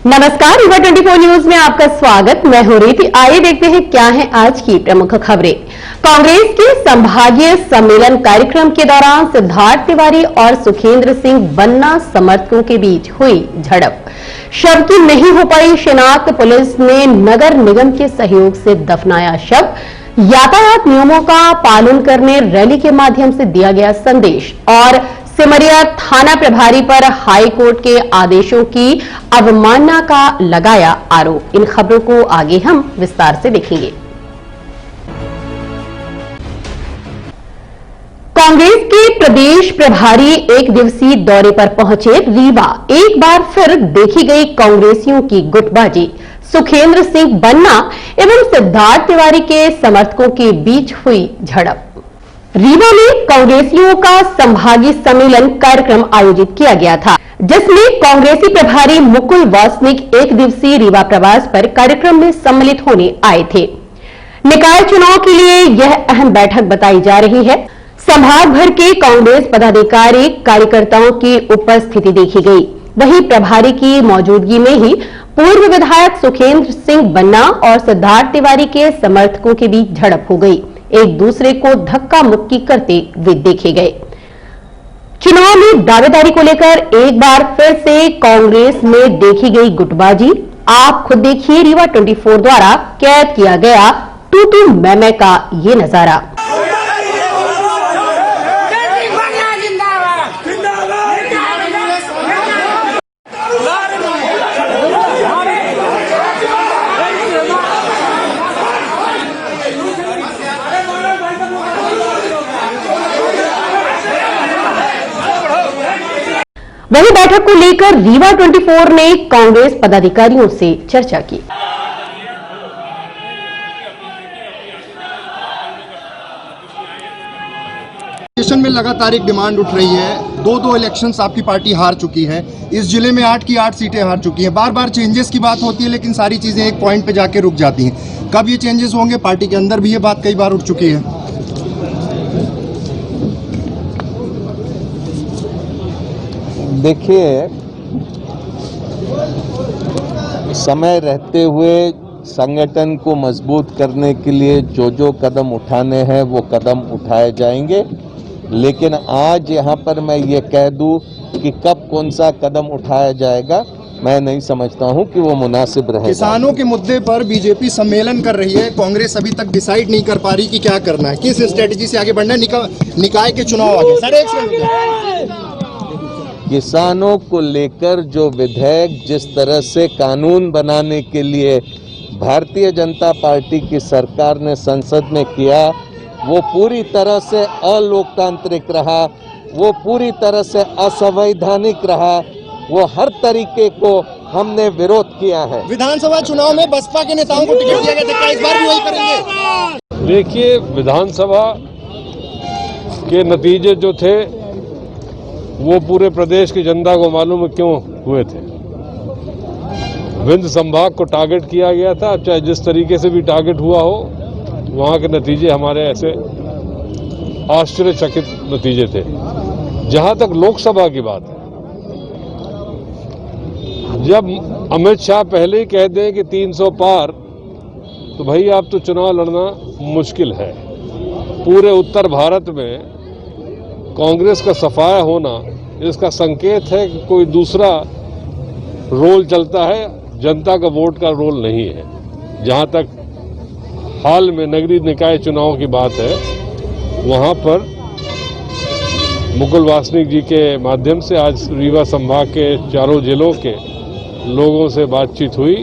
नमस्कार, युवा 24 न्यूज में आपका स्वागत। मैं हूं रीति। आइए देखते हैं क्या है आज की प्रमुख खबरें। कांग्रेस के संभागीय सम्मेलन कार्यक्रम के दौरान सिद्धार्थ तिवारी और सुखेंद्र सिंह बन्ना समर्थकों के बीच हुई झड़प। शव की नहीं हो पाई शिनाख्त, पुलिस ने नगर निगम के सहयोग से दफनाया शव। यातायात नियमों का पालन करने रैली के माध्यम से दिया गया संदेश और सिमरिया थाना प्रभारी पर हाई कोर्ट के आदेशों की अवमानना का लगाया आरोप। इन खबरों को आगे हम विस्तार से देखेंगे। कांग्रेस के प्रदेश प्रभारी एक दिवसीय दौरे पर पहुंचे रीवा। एक बार फिर देखी गई कांग्रेसियों की गुटबाजी। सुखेंद्र सिंह बन्ना एवं सिद्धार्थ तिवारी के समर्थकों के बीच हुई झड़प। रीवा में कांग्रेसियों का संभागीय सम्मेलन कार्यक्रम आयोजित किया गया था, जिसमें कांग्रेसी प्रभारी मुकुल वासनिक एक दिवसीय रीवा प्रवास पर कार्यक्रम में सम्मिलित होने आए थे। निकाय चुनाव के लिए यह अहम बैठक बताई जा रही है। संभाग भर के कांग्रेस पदाधिकारी कार्यकर्ताओं की उपस्थिति देखी गई। वहीं प्रभारी की मौजूदगी में ही पूर्व विधायक सुखेंद्र सिंह बन्ना और सिद्धार्थ तिवारी के समर्थकों के बीच झड़प हो गई। एक दूसरे को धक्का मुक्की करते वे देखे गए। चुनाव में दावेदारी को लेकर एक बार फिर से कांग्रेस में देखी गई गुटबाजी। आप खुद देखिए रीवा 24 द्वारा कैद किया गया तू तू मैं का ये नजारा। वहीं बैठक को लेकर रीवा 24 ने कांग्रेस पदाधिकारियों से चर्चा की। में लगातार एक डिमांड उठ रही है। दो इलेक्शंस आपकी पार्टी हार चुकी है। इस जिले में 8 की 8 सीटें हार चुकी है। बार बार चेंजेस की बात होती है, लेकिन सारी चीजें एक पॉइंट पे जाके रुक जाती हैं। कब ये चेंजेस होंगे? पार्टी के अंदर भी ये बात कई बार उठ चुकी है। देखिए, समय रहते हुए संगठन को मजबूत करने के लिए जो कदम उठाने हैं वो कदम उठाए जाएंगे, लेकिन आज यहाँ पर मैं ये कह दूं कि कब कौन सा कदम उठाया जाएगा मैं नहीं समझता हूँ कि वो मुनासिब रहेगा। किसानों के मुद्दे पर बीजेपी सम्मेलन कर रही है। कांग्रेस अभी तक डिसाइड नहीं कर पा रही कि क्या करना है, किस स्ट्रेटेजी से आगे बढ़ना है। निकाय के चुनाव आगे। सर, एक किसानों को लेकर जो विधेयक जिस तरह से कानून बनाने के लिए भारतीय जनता पार्टी की सरकार ने संसद में किया, वो पूरी तरह से अलोकतांत्रिक रहा, वो पूरी तरह से असंवैधानिक रहा। वो हर तरीके को हमने विरोध किया है। विधानसभा चुनाव में बसपा के नेताओं को टिकट दिया गया था, क्या इस बार भी वही करेंगे? देखिए, विधानसभा के नतीजे जो थे वो पूरे प्रदेश की जनता को मालूम है क्यों हुए थे। विंध्य संभाग को टारगेट किया गया था, चाहे जिस तरीके से भी टारगेट हुआ हो, वहाँ के नतीजे हमारे ऐसे आश्चर्यचकित नतीजे थे। जहाँ तक लोकसभा की बात है, जब अमित शाह पहले ही कह दें कि 300 पार, तो भाई आप तो चुनाव लड़ना मुश्किल है। पूरे उत्तर भारत में कांग्रेस का सफाया होना इसका संकेत है कि कोई दूसरा रोल चलता है, जनता का वोट का रोल नहीं है। जहां तक हाल में नगरीय निकाय चुनाव की बात है, वहां पर मुकुल वासनिक जी के माध्यम से आज रीवा संभाग के चारों जिलों के लोगों से बातचीत हुई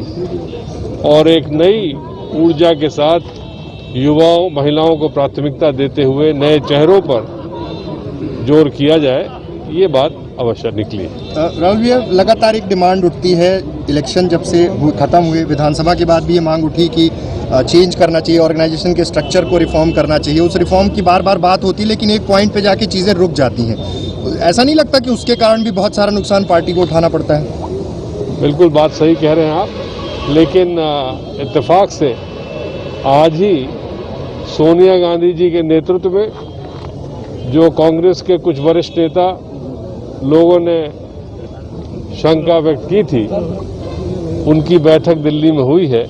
और एक नई ऊर्जा के साथ युवाओं महिलाओं को प्राथमिकता देते हुए नए चेहरों पर जोर किया जाए, ये बात अवश्य निकली। राहुल भैया, लगातार एक डिमांड उठती है। इलेक्शन जब से खत्म हुए, विधानसभा के बाद भी ये मांग उठी कि चेंज करना चाहिए, ऑर्गेनाइजेशन के स्ट्रक्चर को रिफॉर्म करना चाहिए। उस रिफॉर्म की बार बार बात होती है, लेकिन एक पॉइंट पे जाके चीज़ें रुक जाती हैं। ऐसा नहीं लगता कि उसके कारण भी बहुत सारा नुकसान पार्टी को उठाना पड़ता है? बिल्कुल बात सही कह रहे हैं आप, लेकिन इत्तेफाक से आज ही सोनिया गांधी जी के नेतृत्व में जो कांग्रेस के कुछ वरिष्ठ नेता लोगों ने शंका व्यक्त की थी उनकी बैठक दिल्ली में हुई है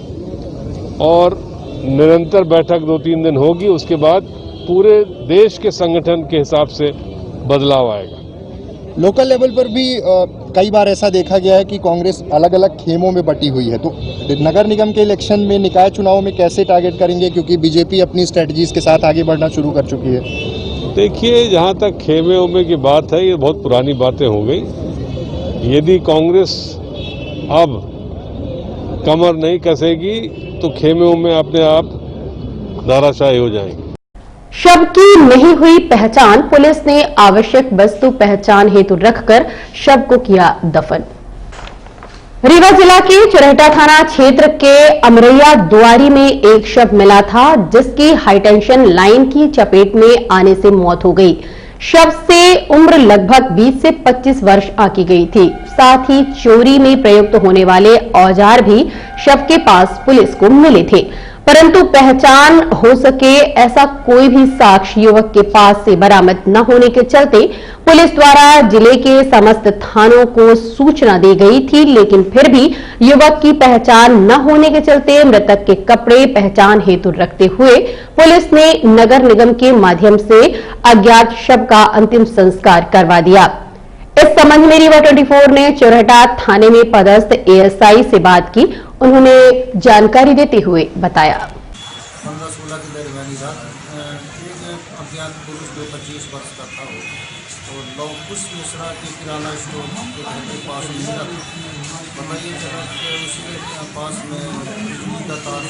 और निरंतर बैठक 2-3 दिन होगी। उसके बाद पूरे देश के संगठन के हिसाब से बदलाव आएगा। लोकल लेवल पर भी कई बार ऐसा देखा गया है कि कांग्रेस अलग अलग खेमों में बटी हुई है, तो नगर निगम के इलेक्शन में, निकाय चुनाव में कैसे टारगेट करेंगे, क्योंकि बीजेपी अपनी स्ट्रेटजीज के साथ आगे बढ़ना शुरू कर चुकी है। देखिए, जहाँ तक खेमे उमे की बात है, ये बहुत पुरानी बातें हो गई। यदि कांग्रेस अब कमर नहीं कसेगी तो खेमे उमे अपने आप धाराशायी हो जाएंगे। शव की नहीं हुई पहचान, पुलिस ने आवश्यक वस्तु पहचान हेतु रखकर शव को किया दफन। रीवा जिला के चुरहटा थाना क्षेत्र के अमरैया दुआरी में एक शव मिला था, जिसकी हाईटेंशन लाइन की चपेट में आने से मौत हो गई। शव से उम्र लगभग 20 से 25 वर्ष आकी गई थी। साथ ही चोरी में प्रयुक्त होने वाले औजार भी शव के पास पुलिस को मिले थे, परंतु पहचान हो सके ऐसा कोई भी साक्ष्य युवक के पास से बरामद न होने के चलते पुलिस द्वारा जिले के समस्त थानों को सूचना दी गई थी, लेकिन फिर भी युवक की पहचान न होने के चलते मृतक के कपड़े पहचान हेतु रखते हुए पुलिस ने नगर निगम के माध्यम से अज्ञात शव का अंतिम संस्कार करवा दिया। इस संबंध में रीवा 24 ने चुरहटा थाने में पदस्थ एएसआई से बात की। उन्होंने जानकारी देते हुए बताया, 15-16 की दरमियानी रात एक अज्ञात पुरुष जो 25 वर्ष का था और लौकुश मिश्रा के किराना स्टोर के घर के पास मिला। बताइए जरा उसके पास में बिजली का तार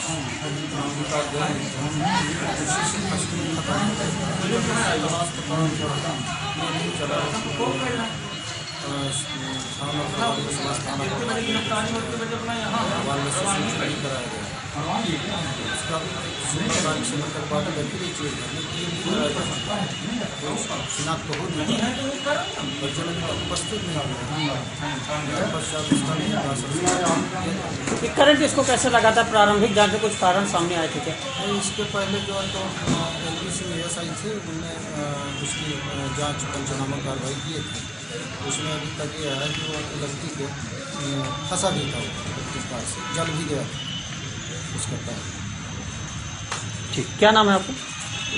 उनका घर शिनाख्त हो करंट इसको कैसे लगा था? प्रारंभिक जांच में कुछ कारण सामने आए थे क्या? इसके पहले जो है तो एलबीसी एएसआई थे, उन्होंने उसकी जांच पंचनामा कार्रवाई किए थे। उसमें अभी तक ये है कि वो लड़की के फंसा भी था, इस बात से जल भी गया था उसका पैर। ठीक, क्या नाम है आपको?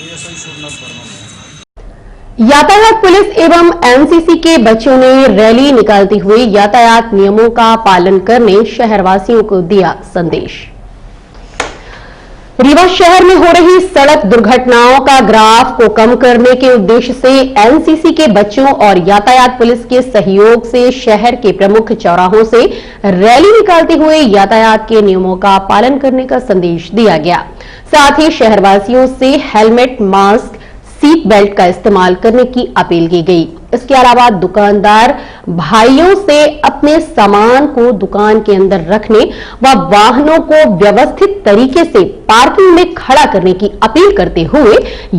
एएसआई सोमनाथ वर्मा। यातायात पुलिस एवं एनसीसी के बच्चों ने रैली निकालते हुए यातायात नियमों का पालन करने शहरवासियों को दिया संदेश। रीवा शहर में हो रही सड़क दुर्घटनाओं का ग्राफ को कम करने के उद्देश्य से एनसीसी के बच्चों और यातायात पुलिस के सहयोग से शहर के प्रमुख चौराहों से रैली निकालते हुए यातायात के नियमों का पालन करने का संदेश दिया गया। साथ ही शहरवासियों से हेलमेट, मास्क, सीट बेल्ट का इस्तेमाल करने की अपील की गई। इसके अलावा दुकानदार भाइयों से अपने सामान को दुकान के अंदर रखने व वाहनों को व्यवस्थित तरीके से पार्किंग में खड़ा करने की अपील करते हुए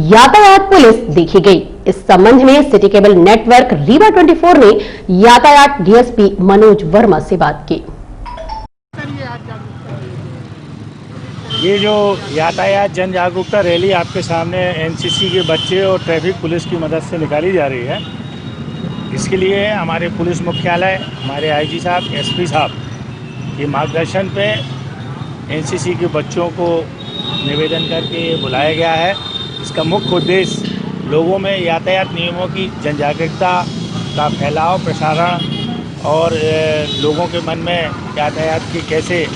यातायात पुलिस देखी गई। इस संबंध में सिटी केबल नेटवर्क रीवा 24 ने यातायात डीएसपी मनोज वर्मा से बात की। ये जो यातायात जन जागरूकता रैली आपके सामने एनसीसी के बच्चे और ट्रैफिक पुलिस की मदद से निकाली जा रही है, इसके लिए हमारे पुलिस मुख्यालय, हमारे आईजी साहब, एसपी साहब के मार्गदर्शन पे एनसीसी के बच्चों को निवेदन करके बुलाया गया है। इसका मुख्य उद्देश्य लोगों में यातायात नियमों की जन जागरूकता का फैलाव, प्रसारण और लोगों के मन में यातायात के कैसे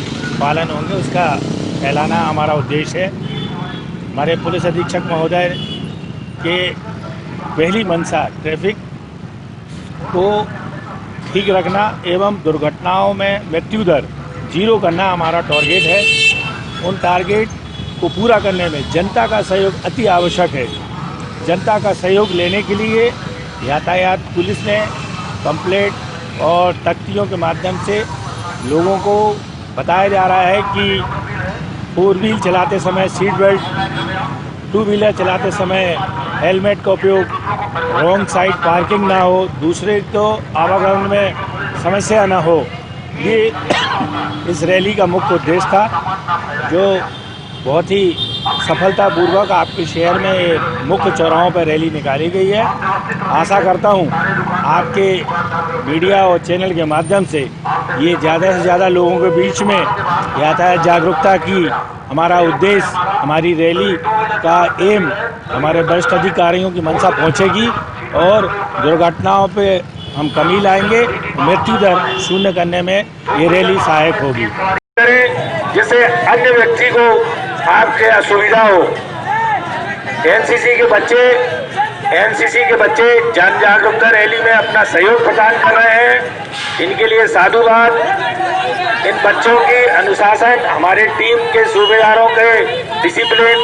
पालन होंगे उसका फैलाना हमारा उद्देश्य है। हमारे पुलिस अधीक्षक महोदय के पहली मंशा ट्रैफिक को ठीक रखना एवं दुर्घटनाओं में मृत्यु दर 0 करना हमारा टारगेट है। उन टारगेट को पूरा करने में जनता का सहयोग अति आवश्यक है। जनता का सहयोग लेने के लिए यातायात पुलिस ने पंपलेट और तख्तियों के माध्यम से लोगों को बताया जा रहा है कि 4 व्हील चलाते समय सीट बेल्ट, 2 व्हीलर चलाते समय हेलमेट का उपयोग, रॉन्ग साइड पार्किंग ना हो, दूसरे को आवागमन में समस्या ना हो। ये इस रैली का मुख्य उद्देश्य था, जो बहुत ही सफलतापूर्वक आपके शहर में मुख्य चौराहों पर रैली निकाली गई है। आशा करता हूँ आपके मीडिया और चैनल के माध्यम से ये ज़्यादा से ज़्यादा लोगों के बीच में यातायात जागरूकता की हमारा उद्देश्य, हमारी रैली का एम हमारे वरिष्ठ अधिकारियों की मंशा पहुंचेगी और दुर्घटनाओं पे हम कमी लाएंगे, मृत्यु दर शून्य करने में ये रैली सहायक होगी। जिससे अन्य व्यक्ति को आपके असुविधा हो। एनसीसी के बच्चे जन जागरूकता रैली में अपना सहयोग प्रदान कर रहे हैं। इनके लिए साधुवाद। इन बच्चों की अनुशासन, हमारे टीम के सूबेदारों के डिसिप्लिन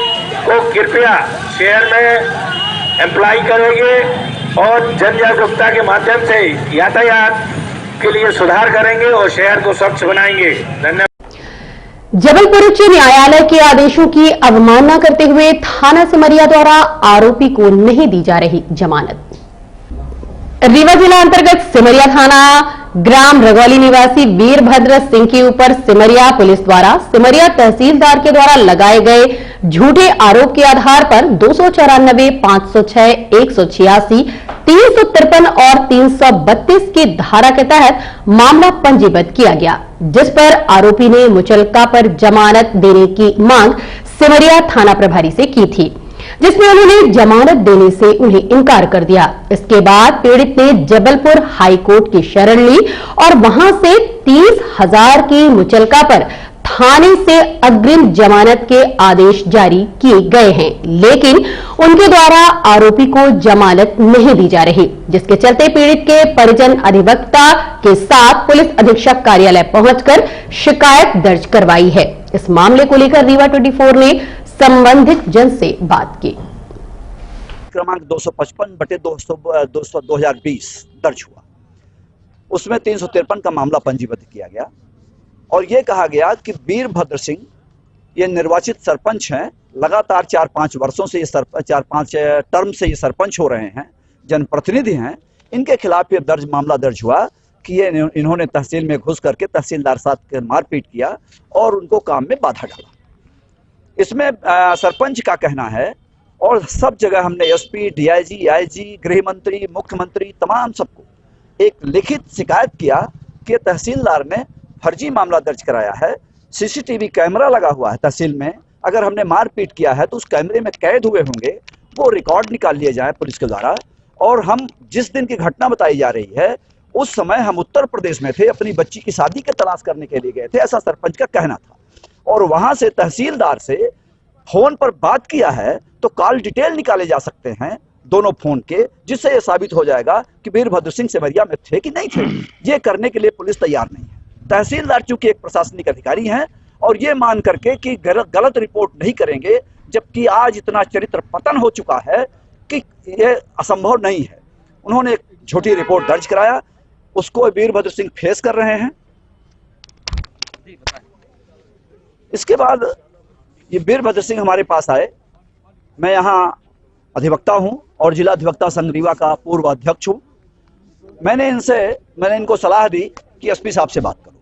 को कृपया शहर में एम्प्लाई करेंगे और जन जागरूकता के माध्यम से यातायात के लिए सुधार करेंगे और शहर को स्वच्छ बनाएंगे। धन्यवाद। जबलपुर उच्च न्यायालय के आदेशों की अवमानना करते हुए थाना सिमरिया द्वारा आरोपी को नहीं दी जा रही जमानत। रीवा जिला अंतर्गत सिमरिया थाना ग्राम रगौली निवासी वीरभद्र सिंह के ऊपर सिमरिया पुलिस द्वारा सिमरिया तहसीलदार के द्वारा लगाए गए झूठे आरोप के आधार पर 294, 506, 186, 353 और 332 की धारा के तहत मामला पंजीबद्ध किया गया, जिस पर आरोपी ने मुचलका पर जमानत देने की मांग सिमरिया थाना प्रभारी से की थी, जिसमें उन्होंने जमानत देने से उन्हें इनकार कर दिया। इसके बाद पीड़ित ने जबलपुर हाई कोर्ट की शरण ली और वहां से 30,000 की मुचलका पर थाने से अग्रिम जमानत के आदेश जारी किए गए हैं, लेकिन उनके द्वारा आरोपी को जमानत नहीं दी जा रही, जिसके चलते पीड़ित के परिजन अधिवक्ता के साथ पुलिस अधीक्षक कार्यालय पहुंचकर शिकायत दर्ज करवाई है। इस मामले को लेकर रीवा 24 ने संबंधित जन से बात की। क्रमांक 255/2020 दर्ज हुआ। उसमें 353 का मामला पंजीबद्ध किया गया और यह कहा गया कि वीरभद्र सिंह ये निर्वाचित सरपंच हैं, लगातार 4-5 वर्षों से ये 4-5 टर्म से ये सरपंच हो रहे हैं, जनप्रतिनिधि हैं। इनके खिलाफ ये मामला दर्ज हुआ कि ये इन्होंने तहसील में घुस करके तहसीलदार साथ मारपीट किया और उनको काम में बाधा डाला। इसमें सरपंच का कहना है और सब जगह हमने एसपी, डीआईजी, आईजी, गृह मंत्री, मुख्यमंत्री तमाम सबको एक लिखित शिकायत किया कि तहसीलदार ने फर्जी मामला दर्ज कराया है। सीसीटीवी कैमरा लगा हुआ है तहसील में, अगर हमने मारपीट किया है तो उस कैमरे में कैद हुए होंगे, वो रिकॉर्ड निकाल लिए जाए पुलिस के द्वारा। और हम जिस दिन की घटना बताई जा रही है उस समय हम उत्तर प्रदेश में थे, अपनी बच्ची की शादी की तलाश करने के लिए गए थे, ऐसा सरपंच का कहना था। और वहां से तहसीलदार से फोन पर बात किया है तो कॉल डिटेल निकाले जा सकते हैं दोनों फोन के, जिससे यह साबित हो जाएगा कि वीरभद्र सिंह सिमरिया में थे कि नहीं थे। ये करने के लिए पुलिस तैयार नहीं है। तहसीलदार चूंकि एक प्रशासनिक अधिकारी हैं और ये मान करके कि गलत रिपोर्ट नहीं करेंगे, जबकि आज इतना चरित्र पतन हो चुका है कि यह असंभव नहीं है। उन्होंने एक झूठी रिपोर्ट दर्ज कराया, उसको वीरभद्र सिंह फेस कर रहे हैं। इसके बाद ये वीरभद्र सिंह हमारे पास आए। मैं यहाँ अधिवक्ता हूँ और जिला अधिवक्ता संघ रीवा का पूर्व अध्यक्ष हूँ। मैंने इनको सलाह दी कि एसपी साहब से बात करो।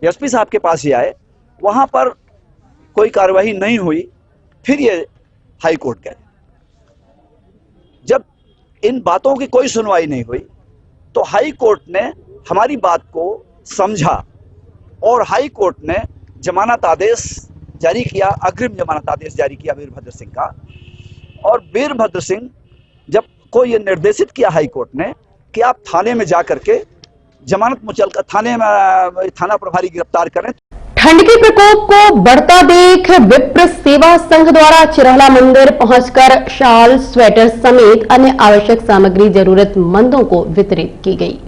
एसपी साहब के पास ही आए, वहाँ पर कोई कार्रवाई नहीं हुई। फिर ये हाई कोर्ट गए। जब इन बातों की कोई सुनवाई नहीं हुई तो हाई कोर्ट ने हमारी बात को समझा और हाई कोर्ट ने जमानत आदेश जारी किया, अग्रिम जमानत आदेश जारी किया वीरभद्र सिंह का। और वीरभद्र सिंह जब को ये निर्देशित किया हाई कोर्ट ने कि आप थाने में जाकर के जमानत मुचलका थाना प्रभारी गिरफ्तार करें। ठंड के प्रकोप को बढ़ता देख विप्र सेवा संघ द्वारा चिरहला मंदिर पहुंचकर शाल, स्वेटर समेत अन्य आवश्यक सामग्री जरूरतमंदों को वितरित की गई।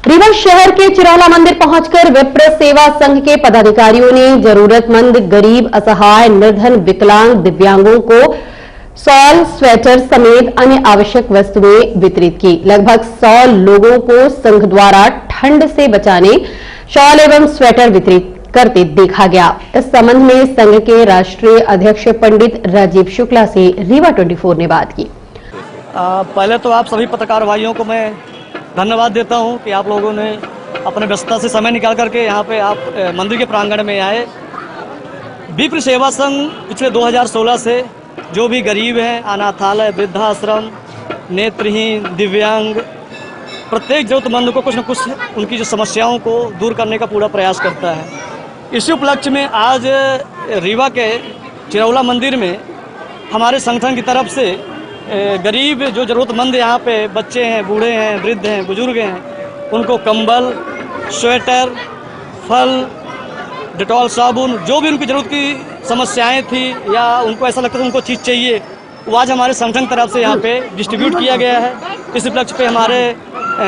रीवा शहर के चिरहला मंदिर पहुंचकर विप्र सेवा संघ के पदाधिकारियों ने जरूरतमंद गरीब, असहाय, निर्धन, विकलांग, दिव्यांगों को शॉल, स्वेटर समेत अन्य आवश्यक वस्तुएं वितरित की। लगभग 100 लोगों को संघ द्वारा ठंड से बचाने शॉल एवं स्वेटर वितरित करते देखा गया। इस संबंध में संघ के राष्ट्रीय अध्यक्ष पंडित राजीव शुक्ला से रीवा 24 ने बात की। पहले तो आप सभी पत्रकार भाइयों को मैं धन्यवाद देता हूं कि आप लोगों ने अपने व्यस्तता से समय निकाल करके यहाँ पे आप मंदिर के प्रांगण में आए। विप्र सेवा संघ पिछले 2016 से जो भी गरीब हैं, अनाथालय, वृद्धाश्रम, नेत्रहीन, दिव्यांग प्रत्येक जरूरतमंद को कुछ न कुछ उनकी जो समस्याओं को दूर करने का पूरा प्रयास करता है। इसी उपलक्ष्य में आज रीवा के चिरौला मंदिर में हमारे संगठन की तरफ से गरीब जो ज़रूरतमंद यहाँ पे बच्चे हैं, बूढ़े हैं, वृद्ध हैं, बुजुर्ग हैं, उनको कंबल, स्वेटर, फल, डेटॉल साबुन, जो भी उनकी ज़रूरत की समस्याएं थी या उनको ऐसा लगता था उनको चीज़ चाहिए, वो आज हमारे संगठन की तरफ से यहाँ पे डिस्ट्रीब्यूट किया गया है। इस उपलक्ष्य पे हमारे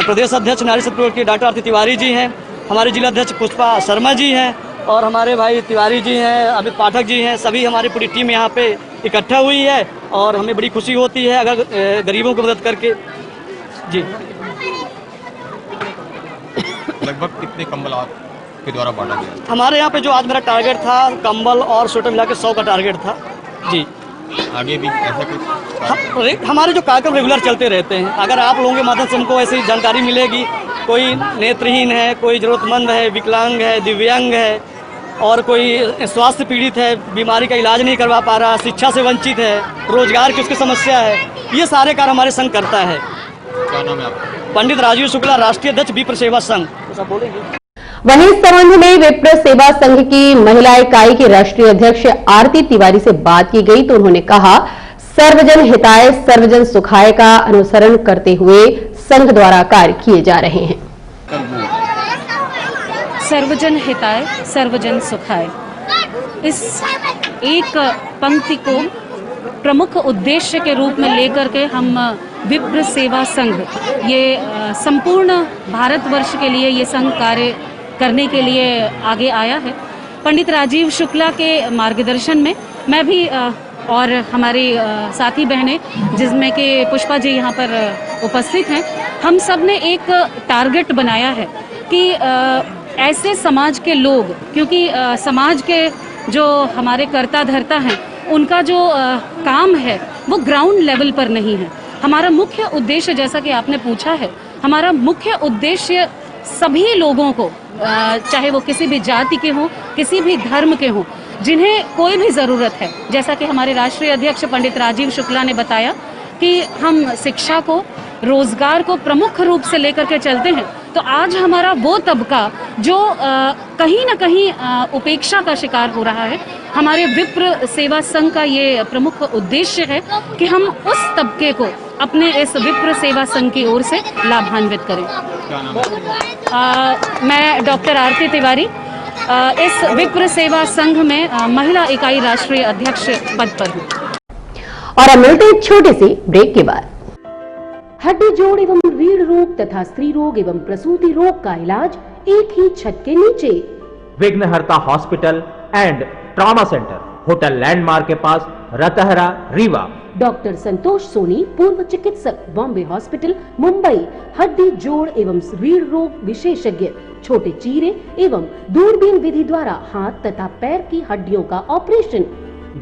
प्रदेश अध्यक्ष नारी शक्ति के डॉक्टर आरती तिवारी जी हैं, हमारे जिला अध्यक्ष पुष्पा शर्मा जी हैं और हमारे भाई तिवारी जी हैं, अमित पाठक जी हैं, सभी हमारी पूरी टीम यहाँ पे इकट्ठा हुई है और हमें बड़ी खुशी होती है अगर गरीबों को मदद करके। जी, लगभग कितने कंबल आपके द्वारा बांटा गया? हमारे यहाँ पे जो आज मेरा टारगेट था, कंबल और स्वेटर मिला के 100 का टारगेट था। जी, आगे भी ऐसा कुछ? हमारे जो कार्यक्रम रेगुलर चलते रहते हैं, अगर आप लोगों के माध्यम से हमको ऐसी जानकारी मिलेगी, कोई नेत्रहीन है, कोई ज़रूरतमंद है, विकलांग है, दिव्यांग है और कोई स्वास्थ्य पीड़ित है, बीमारी का इलाज नहीं करवा पा रहा, शिक्षा से वंचित है, रोजगार की उसकी समस्या है, ये सारे कार्य हमारे संघ करता है। क्या नाम है आपका? पंडित राजीव शुक्ला, राष्ट्रीय अध्यक्ष विप्र सेवा संघ। वहीं इस संबंध में विप्र सेवा संघ की महिला इकाई की राष्ट्रीय अध्यक्ष आरती तिवारी से बात की गई तो उन्होंने कहा, सर्वजन हिताय सर्वजन सुखाय का अनुसरण करते हुए संघ द्वारा कार्य किए जा रहे हैं। सर्वजन हिताय सर्वजन सुखाय, इस एक पंक्ति को प्रमुख उद्देश्य के रूप में लेकर के हम विप्र सेवा संघ, ये संपूर्ण भारतवर्ष के लिए ये संघ कार्य करने के लिए आगे आया है। पंडित राजीव शुक्ला के मार्गदर्शन में मैं भी और हमारी साथी बहनें, जिसमें कि पुष्पा जी यहाँ पर उपस्थित हैं, हम सब ने एक टारगेट बनाया है कि ऐसे समाज के लोग, क्योंकि समाज के जो हमारे कर्ता धर्ता हैं, उनका जो काम है वो ग्राउंड लेवल पर नहीं है। हमारा मुख्य उद्देश्य, जैसा कि आपने पूछा है, हमारा मुख्य उद्देश्य सभी लोगों को, चाहे वो किसी भी जाति के हों, किसी भी धर्म के हों, जिन्हें कोई भी ज़रूरत है, जैसा कि हमारे राष्ट्रीय अध्यक्ष पंडित राजीव शुक्ला ने बताया कि हम शिक्षा को, रोजगार को प्रमुख रूप से लेकर के चलते हैं, तो आज हमारा वो तबका जो कहीं ना कहीं उपेक्षा का शिकार हो रहा है, हमारे विप्र सेवा संघ का ये प्रमुख उद्देश्य है कि हम उस तबके को अपने इस विप्र सेवा संघ की ओर से लाभान्वित करें। क्या नाम है? मैं डॉक्टर आरती तिवारी, इस विप्र सेवा संघ में महिला इकाई राष्ट्रीय अध्यक्ष पद पर हूँ। और अब मिलते हैं छोटे से ब्रेक के बाद। हड्डी जोड़ एवं रीढ़ रोग तथा स्त्री रोग एवं प्रसूति रोग का इलाज एक ही छत के नीचे। विघ्नहर्ता hospital and trauma centre, hotel landmark के पास, रतहरा, रीवा। डॉक्टर संतोष सोनी, पूर्व चिकित्सक, बॉम्बे हॉस्पिटल, मुंबई। हड्डी जोड़ एवं रीढ़ रोग विशेषज्ञ, छोटे चीरे एवं दूरबीन विधि द्वारा हाथ तथा पैर की हड्डियों का ऑपरेशन।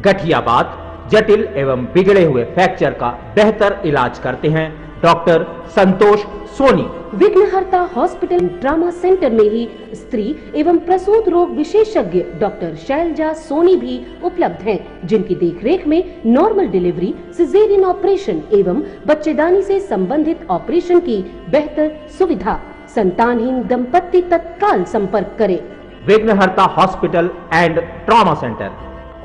गठियाबात, जटिल एवं बिगड़े हुए फ्रैक्चर का बेहतर इलाज करते हैं डॉक्टर संतोष सोनी। विघ्नहर्ता हॉस्पिटल ट्रॉमा सेंटर में ही स्त्री एवं प्रसूत रोग विशेषज्ञ डॉक्टर शैलजा सोनी भी उपलब्ध हैं, जिनकी देखरेख में नॉर्मल डिलीवरी, सिजेरियन ऑपरेशन एवं बच्चेदानी से संबंधित ऑपरेशन की बेहतर सुविधा। संतानहीन दंपत्ति तत्काल संपर्क करें। विघ्नहर्ता hospital and trauma centre,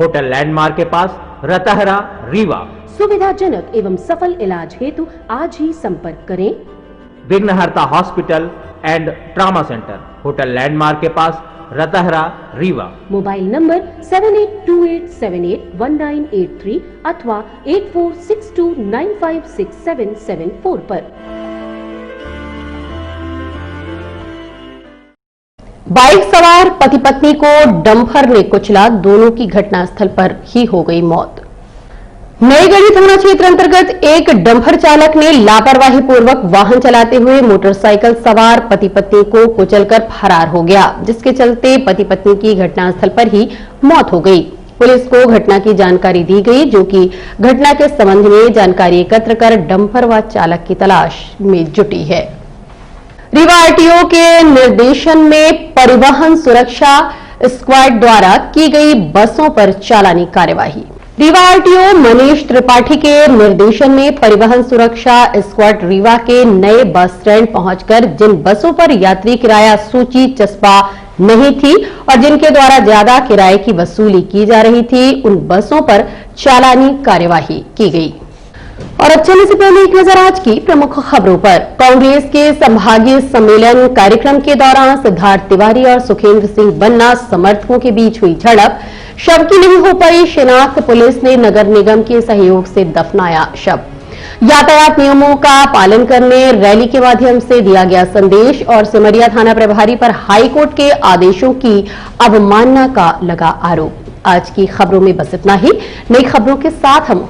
hotel landmark के पास, रतहरा, रीवा। सुविधाजनक एवं सफल इलाज हेतु आज ही संपर्क करें। विघ्नहर्ता hospital and trauma centre, hotel landmark के पास, रतहरा, रीवा। मोबाइल नंबर 7828781983 अथवा 8462956774 पर। बाइक सवार पति पत्नी को डंपर ने कुचला, दोनों की घटनास्थल पर ही हो गई मौत। नईगढ़ी थाना क्षेत्र अंतर्गत एक डंपर चालक ने लापरवाही पूर्वक वाहन चलाते हुए मोटरसाइकिल सवार पति पत्नी को कुचलकर फरार हो गया, जिसके चलते पति पत्नी की घटनास्थल पर ही मौत हो गई। पुलिस को घटना की जानकारी दी गई, जो कि घटना के संबंध में जानकारी एकत्र कर डंपर व चालक की तलाश में जुटी है। रीवा आरटीओ के निर्देशन में परिवहन सुरक्षा स्क्वाड द्वारा की गई बसों पर चालानी कार्यवाही। रीवा आरटीओ मनीष त्रिपाठी के निर्देशन में परिवहन सुरक्षा स्क्वाड रीवा के नए बस स्टैंड पहुंचकर जिन बसों पर यात्री किराया सूची चस्पा नहीं थी और जिनके द्वारा ज्यादा किराए की वसूली की जा रही थी, उन बसों पर चालानी कार्यवाही की गई। और अब चलने से पहले एक नजर आज की प्रमुख खबरों पर। कांग्रेस के संभागीय सम्मेलन कार्यक्रम के दौरान सिद्धार्थ तिवारी और सुखेंद्र सिंह बन्ना समर्थकों के बीच हुई झड़प। शव की नहीं हो पाई शिनाख्त, पुलिस ने नगर निगम के सहयोग से दफनाया शव। यातायात नियमों का पालन करने रैली के माध्यम से दिया गया संदेश और सिमरिया थाना प्रभारी पर हाईकोर्ट के आदेशों की अवमानना का लगा आरोप। आज की खबरों में बस इतना ही। नई खबरों के साथ हम